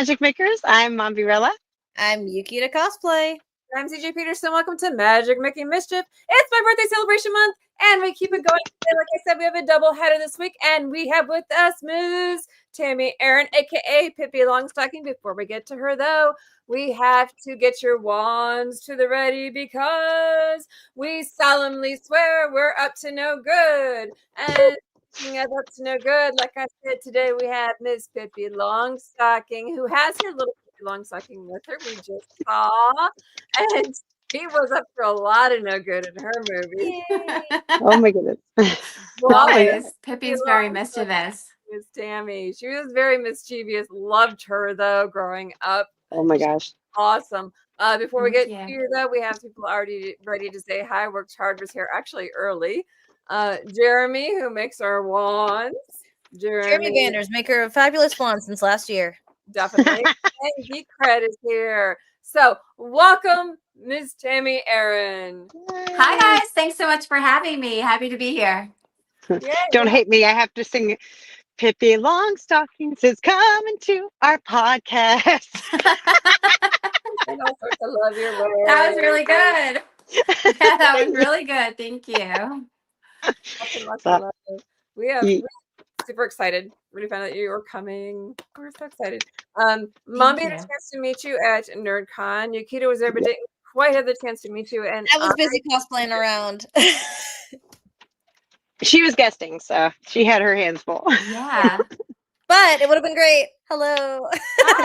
Magic Makers. I'm Monvirella. I'm Yuki to cosplay. I'm CJ Peterson. Welcome to Magic Making Mischief. It's my birthday celebration month, and we keep it going. Like I said, we have a double header this week, and we have with us Ms. Tami Erin, aka Pippi Longstocking. Before we get to her, though, we have to get your wands to the ready because we solemnly swear we're up to no good. And speaking of up to no good, like I said, today we have Miss Pippi Longstocking, who has her little Longstocking with her. We just saw, and she was up for a lot of no good in her movie. Oh my goodness. Always. Pippi's very mischievous. Miss Tami. She was very mischievous. Loved her though growing up. Oh my gosh. Awesome. Before we get to you though, we have people already ready to say hi. Worked hard, was here actually early. Jeremy, who makes our wands. Jeremy Vanders, maker of fabulous wands since last year. Definitely. And Geek Cred is here. So welcome, Ms. Tami Erin. Hi guys, thanks so much for having me. Happy to be here. Don't hate me. I have to sing Pippi Longstockings is coming to our podcast. And all sorts of love your way. That was really good. Yeah, that was really good. Thank you. Lots of love. We're super excited. Really found out you were coming. We're so excited. Mom had a chance to meet you at NerdCon. Yukita was there, but didn't quite have the chance to meet you. And I was busy cosplaying around. She was guesting, so she had her hands full. Yeah. But it would have been great. Hello.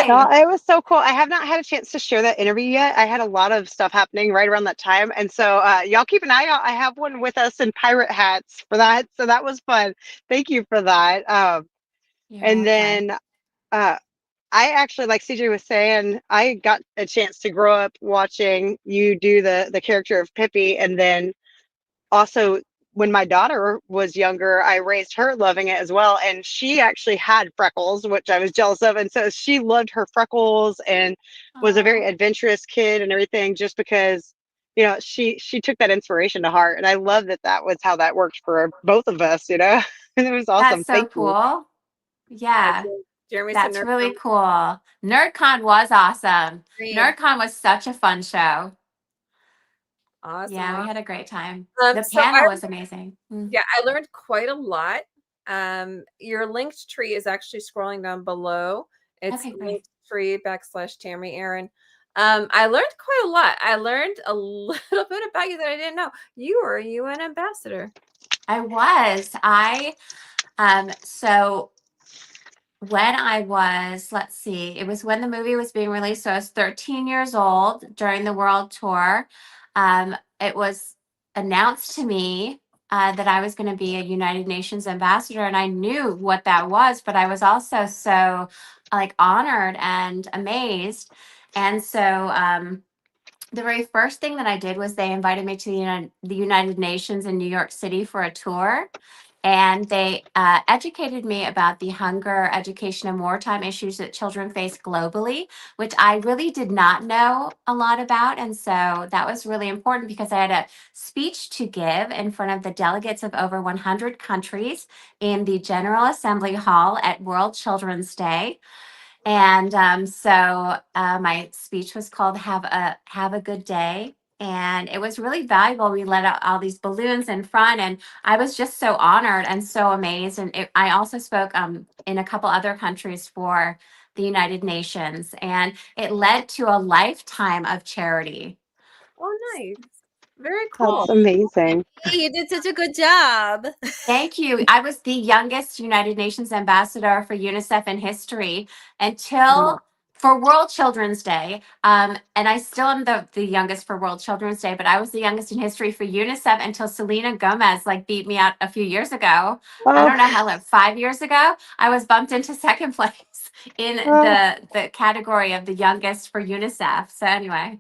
No, it was so cool. I have not had a chance to share that interview yet. I had a lot of stuff happening right around that time. And so y'all keep an eye out. I have one with us in pirate hats for that. So that was fun. Thank you for that. And then I actually, like CJ was saying, I got a chance to grow up watching you do the character of Pippi. And then also when my daughter was younger, I raised her loving it as well. And she actually had freckles, which I was jealous of. And so she loved her freckles and was a very adventurous kid and everything, just because, you know, she took that inspiration to heart. And I love that was how that worked for both of us, you know, and it was awesome. That's so cool. Yeah. Jeremy's That's really cool. NerdCon was awesome. NerdCon was such a fun show. Awesome. Yeah, we had a great time. The panel was amazing. Yeah, I learned quite a lot. Your linked tree is actually scrolling down below. It's linktree.com/Tami Erin. I learned quite a lot. I learned a little bit about you that I didn't know. You were a UN ambassador. I was. So when I was, let's see, it was when the movie was being released. So I was 13 years old during the world tour. It was announced to me that I was going to be a United Nations ambassador, and I knew what that was, but I was also so honored and amazed. And so the very first thing that I did was they invited me to the United Nations in New York City for a tour. And they educated me about the hunger, education, and wartime issues that children face globally, which I really did not know a lot about. And so that was really important because I had a speech to give in front of the delegates of over 100 countries in the General Assembly Hall at World Children's Day. And so my speech was called Have a Good Day. And it was really valuable. We let out all these balloons in front, and I was just so honored and so amazed. And I also spoke in a couple other countries for the United Nations, and it led to a lifetime of charity. Oh, nice. Very cool. That's amazing. Hey, you did such a good job. Thank you. I was the youngest United Nations ambassador for UNICEF in history until for World Children's Day. And I still am the youngest for World Children's Day, but I was the youngest in history for UNICEF until Selena Gomez beat me out a few years ago. I don't know how long, 5 years ago, I was bumped into second place in the category of the youngest for UNICEF. So anyway.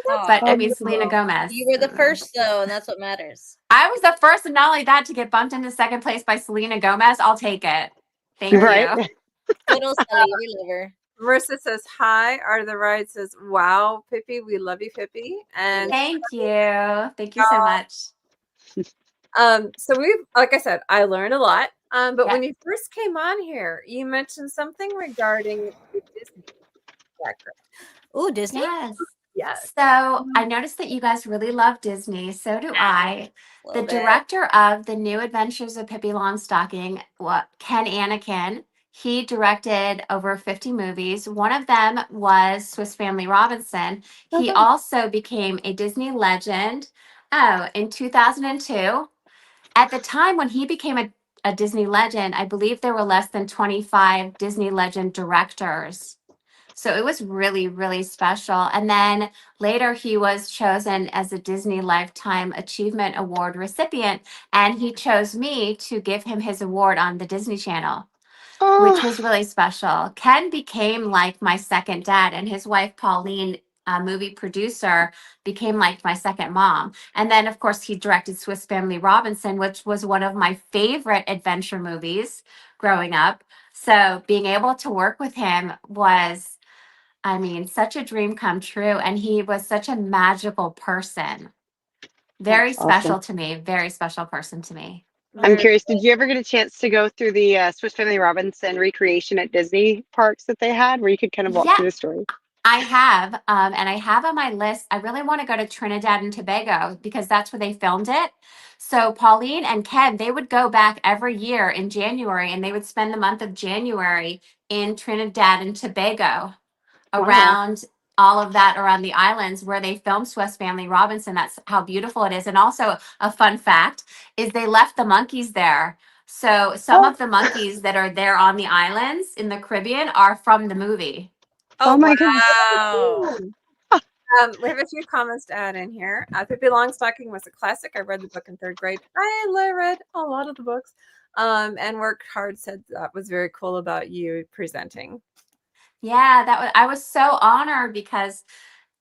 But I mean, Selena Gomez. You were the first, though, and that's what matters. I was the first, and not only that, to get bumped into second place by Selena Gomez. I'll take it. Thank you. Little Sally, we love her. Marissa says hi. Art of the Ride says, wow, Pippi, we love you, Pippi. And thank you. Thank you so much. So we've, like I said, I learned a lot. But when you first came on here, you mentioned something regarding Disney. Ooh, Disney? Yes. Yes. So I noticed that you guys really love Disney. So do I. The Love it. director of The New Adventures of Pippi Longstocking, Ken Anakin, he directed over 50 movies. One of them was Swiss Family Robinson. He Okay. also became a Disney legend. Oh, in 2002. At the time when he became a Disney legend, I believe there were less than 25 Disney legend directors. So it was really, really special. And then later he was chosen as a Disney Lifetime Achievement Award recipient. And he chose me to give him his award on the Disney Channel, which was Oh, really special. Ken became like my second dad, and his wife, Pauline, a movie producer, became like my second mom. And then, of course, he directed Swiss Family Robinson, which was one of my favorite adventure movies growing up. So being able to work with him was, I mean, such a dream come true. And he was such a magical person. Very that's special awesome. to me. Very special person to me. I'm Very curious, did you ever get a chance to go through the Swiss Family Robinson recreation at Disney parks that they had, where you could kind of walk Yeah, through the story? I have. And I have on my list, I really want to go to Trinidad and Tobago because that's where they filmed it. So Pauline and Ken, they would go back every year in January and they would spend the month of January in Trinidad and Tobago, Wow. around all of that, around the islands where they filmed Swiss Family Robinson. That's how beautiful it is. And also a fun fact is they left the monkeys there. So some Oh, of the monkeys that are there on the islands in the Caribbean are from the movie. Oh oh my goodness. wow. We have a few comments to add in here. Pippi Longstocking was a classic. I read the book in third grade. I read a lot of the books. And Work Hard said that was very cool about you presenting. Yeah, I was so honored because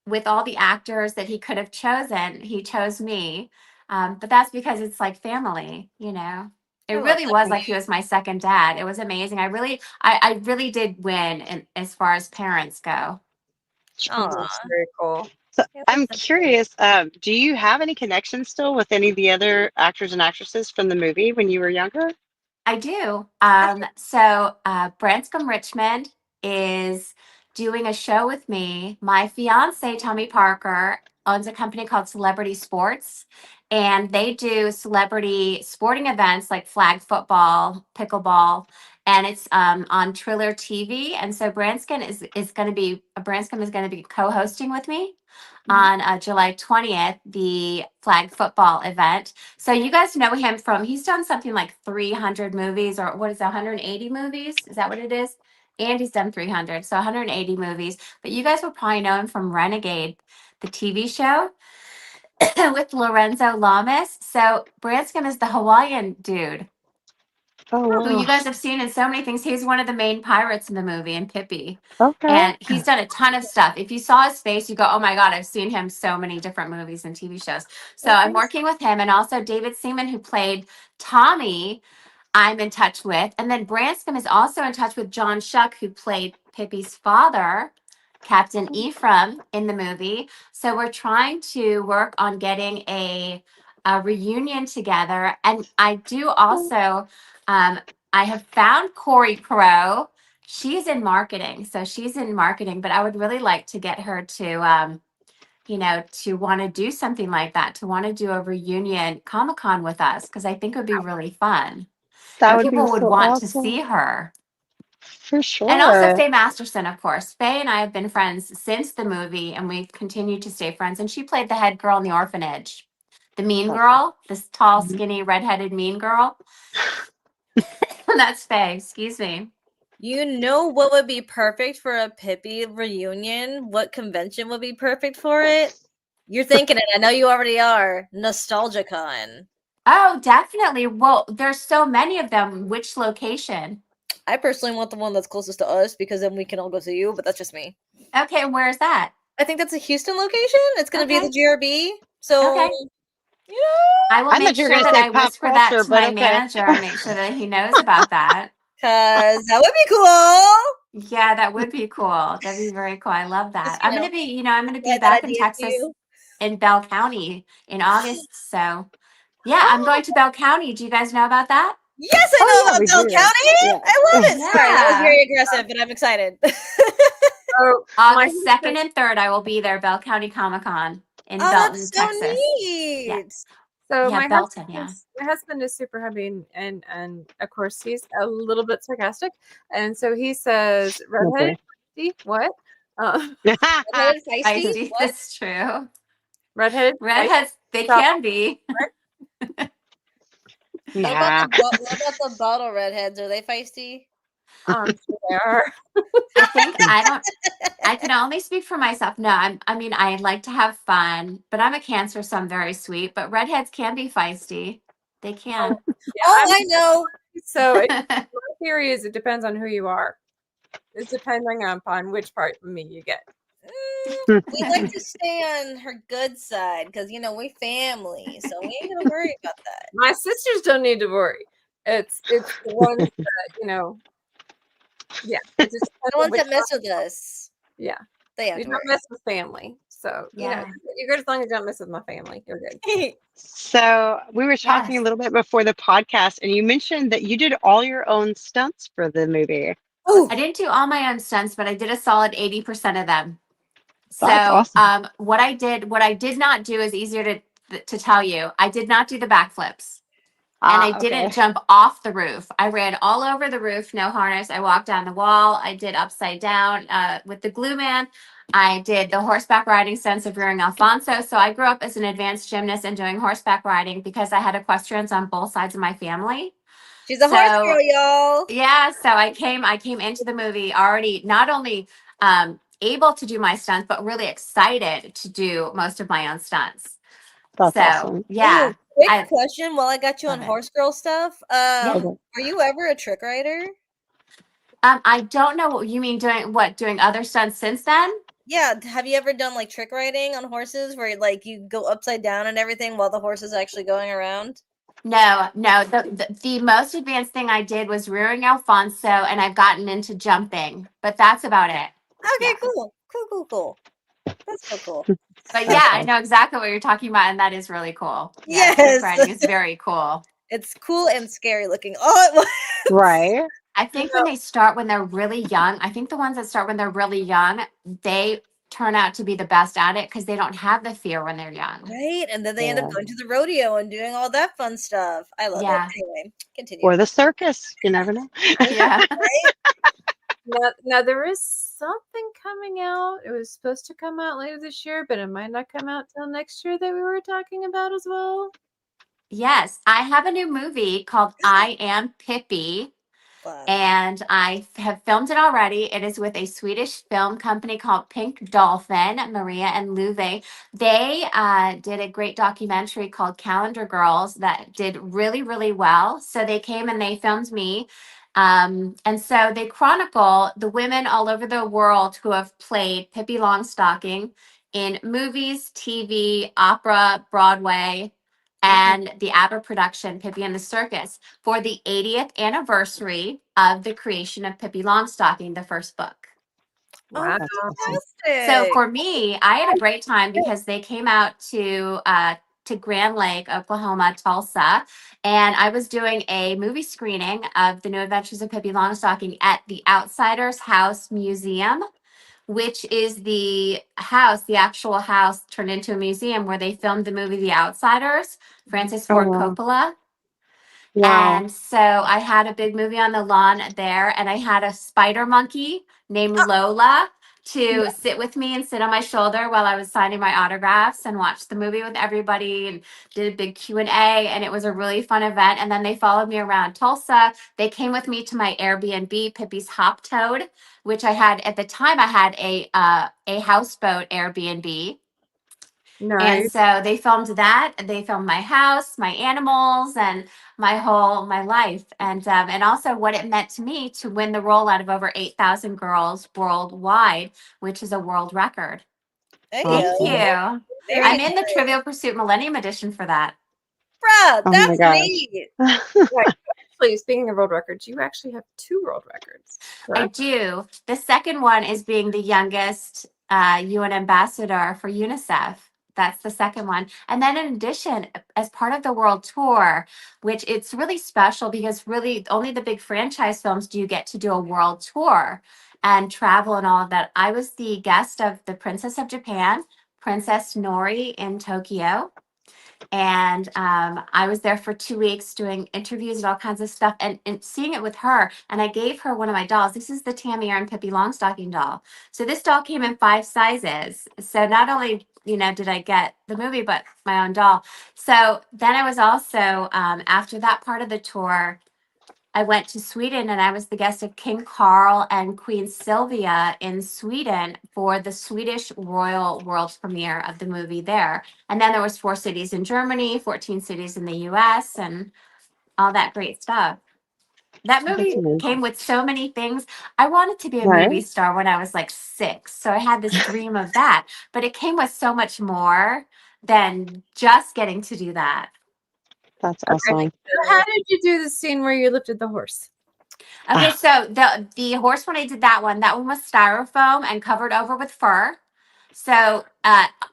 with all the actors that he could have chosen, he chose me. But that's because it's like family, you know. It I love really that was for like he you. was my second dad. It was amazing. I really did win as far as parents go. Aw. That's very cool. So Yeah, I'm that's curious, do you have any connection still with any of the other actors and actresses from the movie when you were younger? I do. Branscombe Richmond is doing a show with me. My fiance, Tommy Parker, owns a company called Celebrity Sports, and they do celebrity sporting events like flag football, pickleball, and it's on Triller TV. And so Branscombe is going to be co-hosting with me on July 20th, the flag football event. So you guys know him from, he's done something like 300 movies, or what is it, 180 movies? Is that what it is? And he's done 300, so 180 movies. But you guys will probably know him from Renegade, the TV show with Lorenzo Lamas. So Branscombe is the Hawaiian dude Oh, who you wow. guys have seen in so many things. He's one of the main pirates in the movie, in Pippi. Okay. And he's done a ton of stuff. If you saw his face, you go, oh my God, I've seen him so many different movies and TV shows. So I'm working with him, and also David Seaman, who played Tommy, I'm in touch with. And then Branscombe is also in touch with John Shuck, who played Pippi's father, Captain Ephraim, in the movie. So we're trying to work on getting a reunion together. And I do also, I have found Corey Crow. She's in marketing. So she's in marketing, but I would really like to get her to, to want to do something like that, to want to do a reunion Comic-Con with us, because I think it would be really fun. That And would be people would so want to awesome. see her. For And also sure. Faye Masterson, of course. Faye and I have been friends since the movie, and we've continued to stay friends. And she played the head girl in the orphanage, the mean That's girl, this tall, Mhm. skinny, redheaded mean girl. That's Faye, excuse me. You know what would be perfect for a Pippi reunion? What convention would be perfect for it? You're thinking it. I know you already are. NostalgiaCon. Oh, definitely. Well, there's so many of them. Which location? I personally want the one that's closest to us because then we can all go see you, but that's just me. Okay, where's that? I think that's a Houston location. It's going to be at Okay. the GRB. So, Okay. you know, I will I make thought you were sure going to that say I pop whisper that culture, to but my okay. manager and make sure that he knows about that. because that would be cool. Yeah, that would be cool. That'd be very cool. I love that. Just, you I'm know, gonna be, I'm gonna be get that back in idea to Texas you. in Bell County in August. So yeah, I'm going to Bell County. Do you guys know about that? Yes, I Oh, know yeah, about we Bell do. County. Yeah. I love it. Sorry, that was Yeah. very aggressive, but I'm excited. So August 2nd and 3rd, I will be there, Bell County Comic Con in Oh, Belton, that's so Texas. neat. So Yeah, Belton, my husband is super heavy, and of course he's a little bit sarcastic, and so he says, "Redheaded, feisty? What? Redheaded feisty? Feisty, What? that's true. Redheaded, Redheads, they Stop. can be. Nah. What about the bottle redheads? Are they feisty? I'm sure they are." I think I can only speak for myself. No, I mean, I like to have fun, but I'm a Cancer, so I'm very sweet. But redheads can be feisty. They can. Yeah, I know. So my theory is it depends on who you are. It's depending upon which part of me you get. We like to stay on her good side because we family, so we ain't gonna worry about that. My sisters don't need to worry. It's the ones that yeah. It's just The ones that mess with us, yeah. they have You to don't worry. mess with family. So Yeah. you're good as long as you don't mess with my family. You're good. So we were talking Yes. a little bit before the podcast, and you mentioned that you did all your own stunts for the movie. I didn't do all my own stunts, but I did a solid 80% of them. That's So awesome. what I did not do is easier to tell you. I did not do the backflips. And I didn't Okay. jump off the roof. I ran all over the roof, no harness. I walked down the wall. I did upside down with the glue man. I did the horseback riding stunts of rearing Alfonso. So I grew up as an advanced gymnast and doing horseback riding because I had equestrians on both sides of my family. She's a horse So girl, y'all. yeah, so I came into the movie already not only able to do my stunts, but really excited to do most of my own stunts. That's So awesome. yeah. Ooh, quick I question while I got you on love it. horse girl stuff. Yeah. Okay. Are you ever a trick rider? I don't know what you mean doing other stunts since then? Yeah, have you ever done like trick riding on horses where like you go upside down and everything while the horse is actually going around? No. The most advanced thing I did was rearing Alfonso, and I've gotten into jumping, but that's about it. Okay, Yeah. cool. That's so cool. But yeah, I know exactly what you're talking about, and that is really cool. Yeah, trick Yes. riding is very cool. It's cool and scary looking all at once. Right. I think when they're really young, I think the ones that start when they're really young, they turn out to be the best at it because they don't have the fear when they're young. Right, and then they end up Yeah. going to the rodeo and doing all that fun stuff. I love Yeah. it. Anyway, continue. Or the circus. You never know. Yeah. Now there is something coming out. It was supposed to come out later this year, but it might not come out till next year that we were talking about as well. Yes, I have a new movie called I Am Pippi. Fun. And I have filmed it already. It is with a Swedish film company called Pink Dolphin, Maria and Luve. They did a great documentary called Calendar Girls that did really, really well. So they came and they filmed me. And so they chronicle the women all over the world who have played Pippi Longstocking in movies, TV, opera, Broadway, and the ABBA production, Pippi and the Circus, for the 80th anniversary of the creation of Pippi Longstocking, the first book. Wow. That's awesome. So for me, I had a great time because they came out to Grand Lake, Oklahoma, Tulsa, and I was doing a movie screening of The New Adventures of Pippi Longstocking at the Outsiders House Museum, which is the actual house turned into a museum where they filmed the movie The Outsiders, Francis Oh, Ford wow. Coppola. Wow. And so I had a big movie on the lawn there, and I had a spider monkey named Lola to sit with me and sit on my shoulder while I was signing my autographs and watch the movie with everybody and did a big Q&A, and it was a really fun event. And then they followed me around Tulsa. They came with me to my Airbnb, Pippi's Hop Toad, which I had at the time. I had a houseboat Airbnb. And Nice. so they filmed that. They filmed my house, my animals, and my life, and also what it meant to me to win the role out of over 8,000 girls worldwide, which is a world record. There you Thank go. you. Very I'm in the nice. Trivial Pursuit Millennium Edition for that. Bruh, Oh that's my gosh. neat. Actually, speaking of world records, you actually have 2 world records. I Correct? do. The second one is being the youngest UN ambassador for UNICEF. That's the second one. And then in addition, as part of the world tour, which it's really special because really only the big franchise films do you get to do a world tour. and travel and all of that. I was the guest of the Princess of Japan, Princess Nori in Tokyo. And I was there for 2 weeks doing interviews and all kinds of stuff and seeing it with her. And I gave her one of my dolls. This is the Tami Erin Pippi Longstocking doll. So this doll came in 5 sizes. So not only, did I get the movie, but my own doll. So then I was also, after that part of the tour, I went to Sweden and I was the guest of King Carl and Queen Sylvia in Sweden for the Swedish royal world premiere of the movie there. And then there was 4 cities in Germany, 14 cities in the US, and all that great stuff. That movie came with so many things. I wanted to be a movie star when I was like 6. So I had this dream of that, but it came with so much more than just getting to do that. That's awesome. So how did you do the scene where you lifted the horse? Okay, so the horse, when I did that one was styrofoam and covered over with fur. So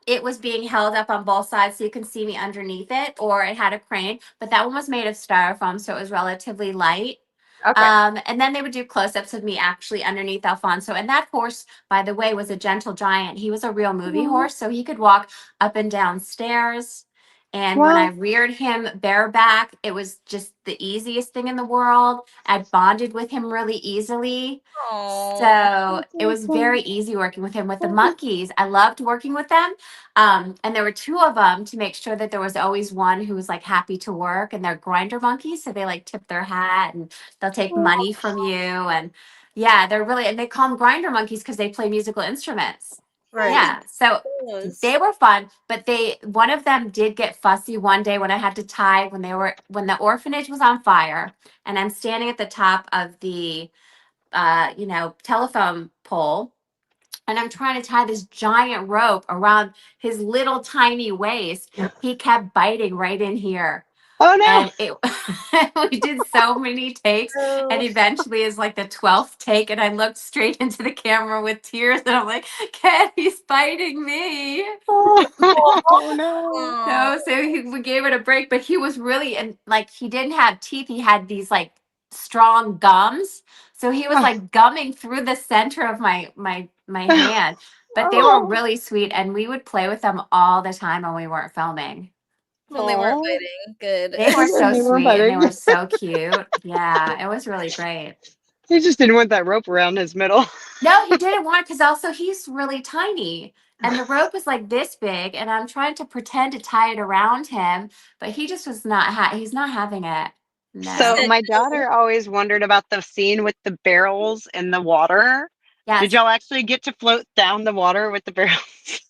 it was being held up on both sides so you can see me underneath it, or it had a crane, but that one was made of styrofoam, so it was relatively light. Okay. And then they would do close-ups of me actually underneath Alfonso. And that horse, by the way, was a gentle giant. He was a real movie horse, so he could walk up and down stairs. And when I reared him bareback, it was just the easiest thing in the world. I bonded with him really easily. So it was very easy working with him. With the monkeys, I loved working with them. And there were 2 of them to make sure that there was always one who was like happy to work, and they're grinder monkeys. So they like tip their hat and they'll take money from you. And yeah, and they call them grinder monkeys because they play musical instruments. Right. Yeah. So they were fun, but one of them did get fussy one day when I had to tie when the orphanage was on fire, and I'm standing at the top of the telephone pole, and I'm trying to tie this giant rope around his little tiny waist. He kept biting right in here. Oh no! And we did so many takes, and eventually it's like the 12th take, and I looked straight into the camera with tears, and I'm like, Ken, he's biting me. Oh no! No, so we gave it a break, but he was really, and like, he didn't have teeth. He had these like strong gums, so he was like gumming through the center of my hand. But they were really sweet, and we would play with them all the time when we weren't filming. When they weren't biting. Good. They were so sweet and they were so cute. Yeah, it was really great. He just didn't want that rope around his middle. No, he didn't want it because also he's really tiny. And the rope is like this big, and I'm trying to pretend to tie it around him, but he just was not, he's not having it. No. So my daughter always wondered about the scene with the barrels in the water. Yes. Did y'all actually get to float down the water with the barrels?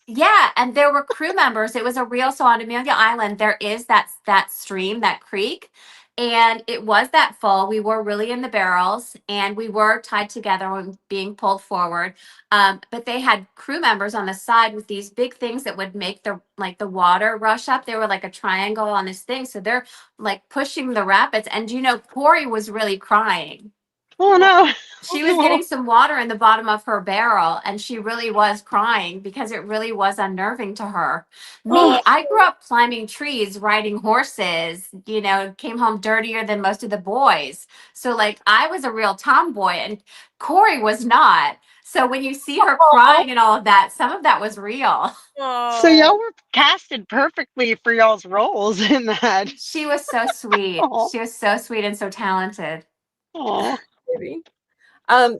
Yeah, and there were crew members. It was so on Amelia Island, there is that stream, that creek, and it was that full. We were really in the barrels, and we were tied together and being pulled forward. But they had crew members on the side with these big things that would make the water rush up. They were like a triangle on this thing, so they're like pushing the rapids. And Corey was really crying. Oh no. She was getting some water in the bottom of her barrel, and she really was crying because it really was unnerving to her. Me, I grew up climbing trees, riding horses, came home dirtier than most of the boys. So like I was a real tomboy, and Corey was not. So when you see her crying and all of that, some of that was real. So y'all were casted perfectly for y'all's roles in that. She was so sweet. She was so sweet and so talented. Oh. Baby.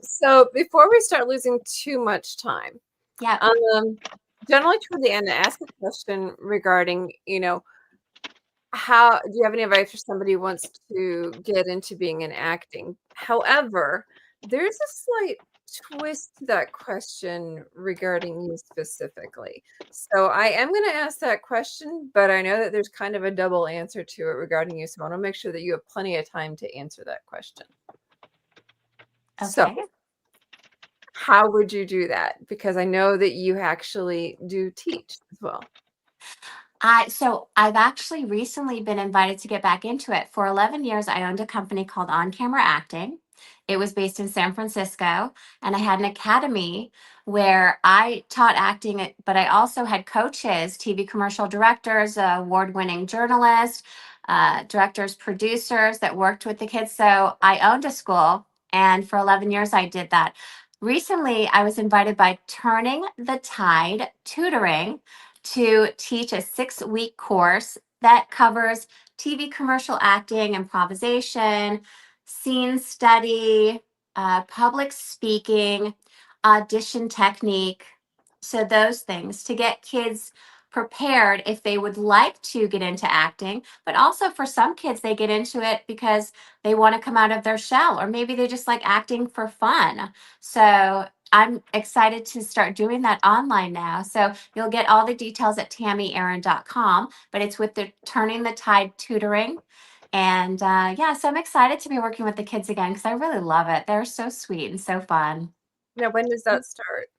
So before we start losing too much time, generally toward the end, I ask a question regarding, how do you have any advice for somebody who wants to get into being in acting? However, there's a slight twist to that question regarding you specifically. So I am going to ask that question, but I know that there's kind of a double answer to it regarding you. So I want to make sure that you have plenty of time to answer that question. Okay. So how would you do that? Because I know that you actually do teach as well. So I've actually recently been invited to get back into it. For 11 years, I owned a company called On Camera Acting. It was based in San Francisco, and I had an academy where I taught acting, but I also had coaches, TV commercial directors, award-winning journalists, directors, producers that worked with the kids. So I owned a school. And for 11 years, I did that. recently I was invited by Turning the Tide Tutoring to teach a 6-week course that covers TV commercial acting, improvisation, scene study, public speaking, audition technique. So, those things to get kids prepared if they would like to get into acting, but also for some kids, they get into it because they want to come out of their shell, or maybe they just like acting for fun. So, I'm excited to start doing that online now. So you'll get all the details at tamierin.com, but it's with the Turning the Tide Tutoring. And yeah, so I'm excited to be working with the kids again because I really love it. They're so sweet and so fun. Now, when does that start?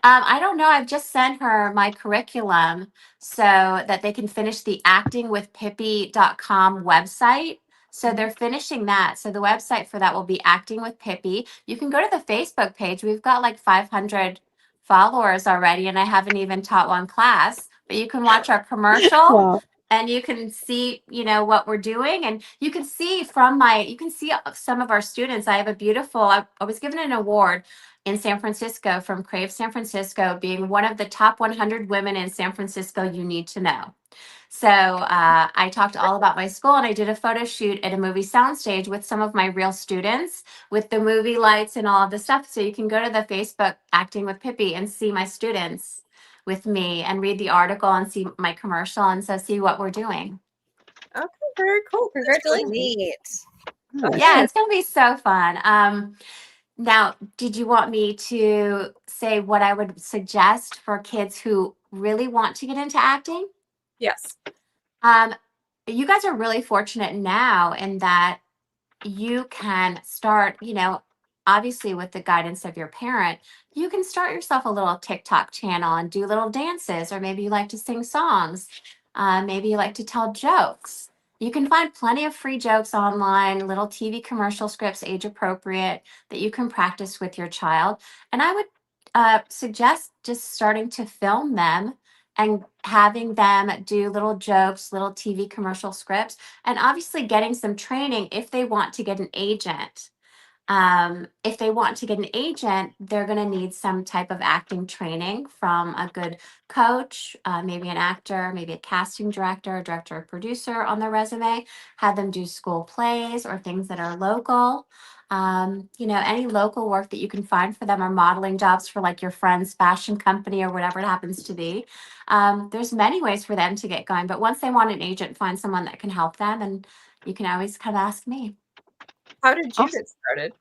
I don't know. I've just sent her my curriculum so that they can finish the actingwithpippi.com website. So they're finishing that. So the website for that will be Acting with Pippi. You can go to the Facebook page. We've got like 500 followers already, and I haven't even taught one class. But you can watch our commercial. Wow. And you can see, what we're doing, and you can see some of our students. I have a beautiful. I was given an award in San Francisco from Crave San Francisco, being one of the top 100 women in San Francisco you need to know. So I talked all about my school, and I did a photo shoot at a movie soundstage with some of my real students with the movie lights and all of the stuff. So you can go to the Facebook Acting with Pippi and see my students with me and read the article and see my commercial, and so see what we're doing. Okay, very cool. Congratulations. Yeah, it's going to be so fun. Now, did you want me to say what I would suggest for kids who really want to get into acting? Yes. You guys are really fortunate now in that you can start, obviously with the guidance of your parent, you can start yourself a little TikTok channel and do little dances, or maybe you like to sing songs. Maybe you like to tell jokes. You can find plenty of free jokes online, little TV commercial scripts, age appropriate, that you can practice with your child. And I would suggest just starting to film them and having them do little jokes, little TV commercial scripts, and obviously getting some training if they want to get an agent. If they want to get an agent, they're going to need some type of acting training from a good coach, maybe an actor, maybe a casting director, a director or producer on their resume. Have them do school plays or things that are local. Any local work that you can find for them, or modeling jobs for like your friend's fashion company or whatever it happens to be. There's many ways for them to get going, but once they want an agent, find someone that can help them, and you can always come ask me. How did you get started?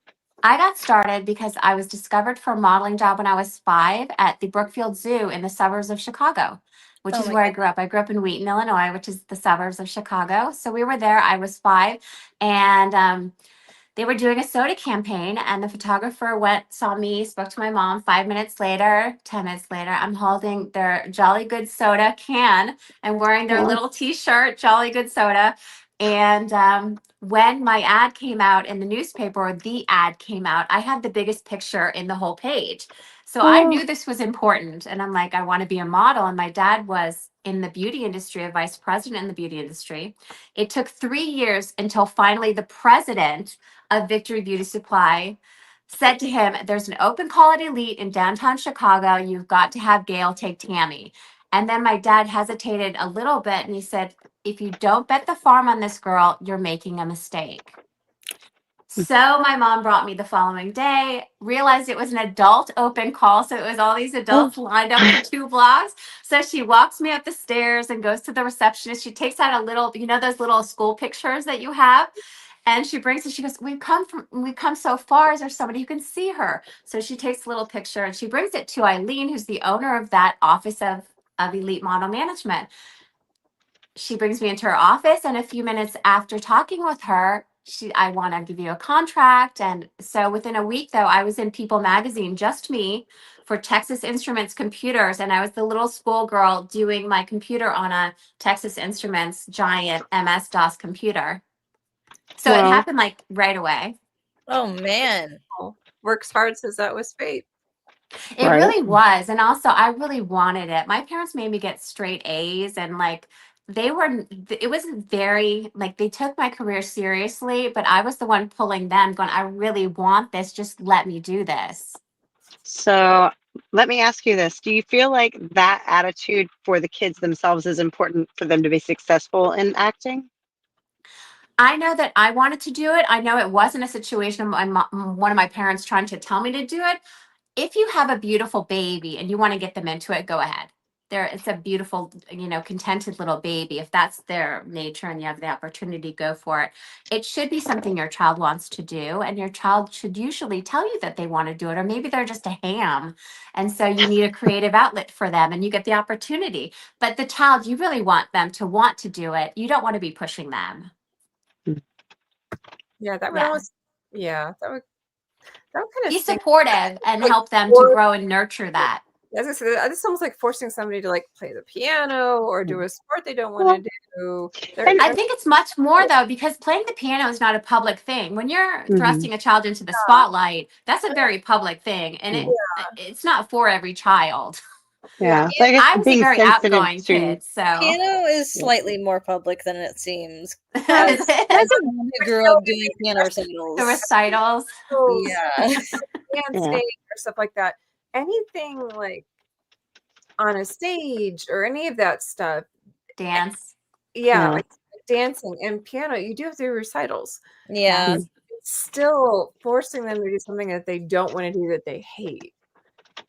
I got started because I was discovered for a modeling job when I was 5 at the Brookfield Zoo in the suburbs of Chicago, which is where I grew up. I grew up in Wheaton, Illinois, which is the suburbs of Chicago. So we were there. I was 5, and they were doing a soda campaign, and the photographer saw me, spoke to my mom. 5 minutes later, 10 minutes later, I'm holding their Jolly Good Soda can and wearing their little T-shirt, Jolly Good Soda. And when my ad came out in the newspaper, or the ad came out, I had the biggest picture in the whole page. So I knew this was important, and I'm like, I want to be a model. And my dad was in the beauty industry, a vice president in the beauty industry. It took 3 years until finally the president of Victory Beauty Supply said to him, there's an open call at Elite in downtown Chicago. You've got to have Gail take Tami. And then my dad hesitated a little bit, and he said, if you don't bet the farm on this girl, you're making a mistake. So my mom brought me the following day, realized it was an adult open call. So it was all these adults lined up for 2 blocks. So she walks me up the stairs and goes to the receptionist. She takes out a little, those little school pictures that you have. And she brings it. She goes, we've come so far. Is there somebody who can see her? So she takes a little picture and she brings it to Eileen, who's the owner of that office of Elite Model Management. She brings me into her office, and a few minutes after talking with her, I want to give you a contract. And so within a week, though, I was in People magazine, just me, for Texas Instruments computers. And I was the little schoolgirl doing my computer on a Texas Instruments giant MS-DOS computer. So it happened like right away. Oh, man. Works hard, says that was fate. It really was. And also, I really wanted it. My parents made me get straight A's, and like, it wasn't very, like, they took my career seriously, but I was the one pulling them, going, I really want this. Just let me do this. So let me ask you this. Do you feel like that attitude for the kids themselves is important for them to be successful in acting? I know that I wanted to do it. I know it wasn't a situation of one of my parents trying to tell me to do it. If you have a beautiful baby and you want to get them into it, go ahead. It's a beautiful, contented little baby. If that's their nature and you have the opportunity, go for it. It should be something your child wants to do, and your child should usually tell you that they want to do it, or maybe they're just a ham. And so you need a creative outlet for them and you get the opportunity. But the child, you really want them to want to do it. You don't want to be pushing them. Yeah, that would Yeah. almost. Yeah, that would kind of Be stink. supportive and Like, help them to grow and nurture that. As I said, it's almost like forcing somebody to like play the piano or do a sport they don't want Well, to do. and I think it's much more though, because playing the piano is not a public thing. When you're thrusting a child into the spotlight, that's a very public thing, and it's not for every child. yeah. So I guess I was a being very sensitive outgoing to kid, so Piano is slightly more public than it seems. Yes. As someone who grew up doing piano the recitals. recitals. Yeah. Dancing or stuff like that. Anything like on a stage or any of that stuff. Dance. Yeah, like dancing and piano, you do have to do recitals. Yeah. It's still forcing them to do something that they don't want to do, that they hate.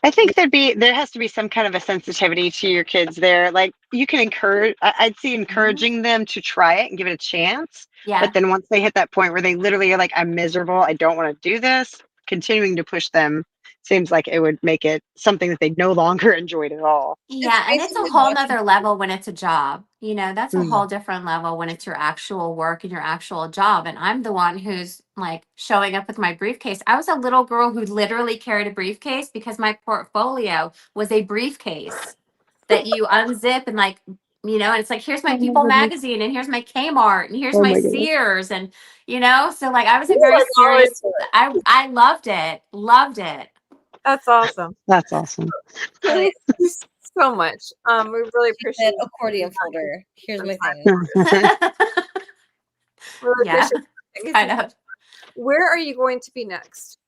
I think there has to be some kind of a sensitivity to your kids there. Like you can encourage, I'd see encouraging them to try it and give it a chance. Yeah. But then once they hit that point where they literally are like, I'm miserable, I don't want to do this, continuing to push them seems like it would make it something that they no longer enjoyed at all. Yeah, and it's a basically whole watching nother level when it's a job. That's a Mm. whole different level when it's your actual work and your actual job. And I'm the one who's like showing up with my briefcase. I was a little girl who literally carried a briefcase because my portfolio was a briefcase that you unzip and and it's like, here's my People magazine and here's my Kmart and here's Oh my my goodness. Sears. And, so like I was a very serious, I loved it. Loved it. That's awesome. That's awesome. Thank you so much. We really appreciate that accordion folder. Here's my thing. Really Yeah, appreciate it. kind of. Where are you going to be next?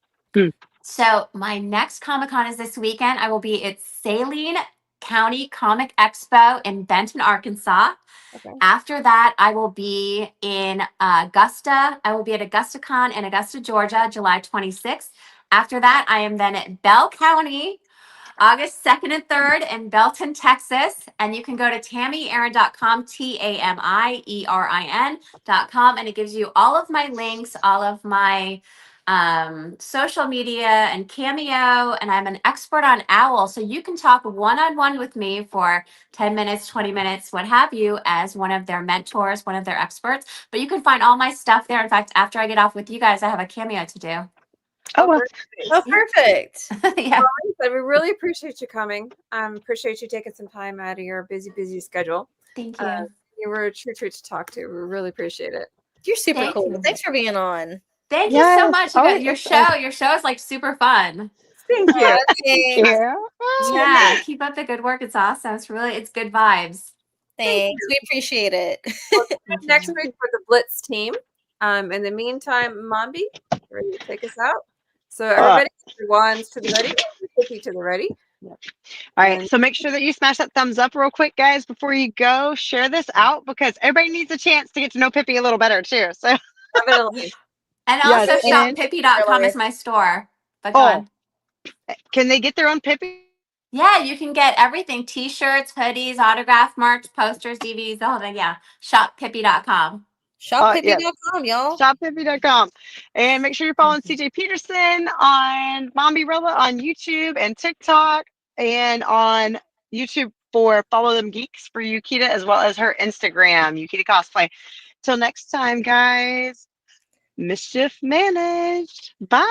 So my next Comic-Con is this weekend. I will be at Saline County Comic Expo in Benton, Arkansas. Okay. After that, I will be in Augusta. I will be at AugustaCon in Augusta, Georgia, July 26th. After that, I am then at Bell County, August 2nd and 3rd in Belton, Texas. And you can go to TamiErin.com, TamiErin.com, and it gives you all of my links, all of my social media and Cameo. And I'm an expert on OWL. So you can talk one-on-one with me for 10 minutes, 20 minutes, what have you, as one of their mentors, one of their experts. But you can find all my stuff there. In fact, after I get off with you guys, I have a Cameo to do. Oh, well. Oh, perfect. Yeah. Well, we really appreciate you coming. Appreciate you taking some time out of your busy schedule. Thank you. You were a true treat to talk to. We really appreciate it. You're super Thank cool. you. Thanks for being on. Thank you so much. Oh, Your show is like super fun. Thank you. Thanks. Yeah, keep up the good work. It's awesome. It's good vibes. Thanks. We appreciate it. Next week for the Blitz team. In the meantime, Mombi, ready to take us out? So everybody, ones to the ready, 50 to the ready. All right, so make sure that you smash that thumbs up real quick, guys, before you go. Share this out because everybody needs a chance to get to know Pippi a little better too. So Definitely. And Yes, also shoppippi.com is my store. But go on. Can they get their own Pippi? Yeah, you can get everything. T-shirts, hoodies, autograph merch, posters, DVDs, the whole thing. Yeah. Shoppippi.com. Shoppippi.com, y'all. Shoppippi.com. And make sure you're following CJ Peterson on Mombi Rella on YouTube and TikTok, and on YouTube for Follow Them Geeks for Yukita, as well as her Instagram, Yukita Cosplay. Till next time, guys. Mischief managed. Bye.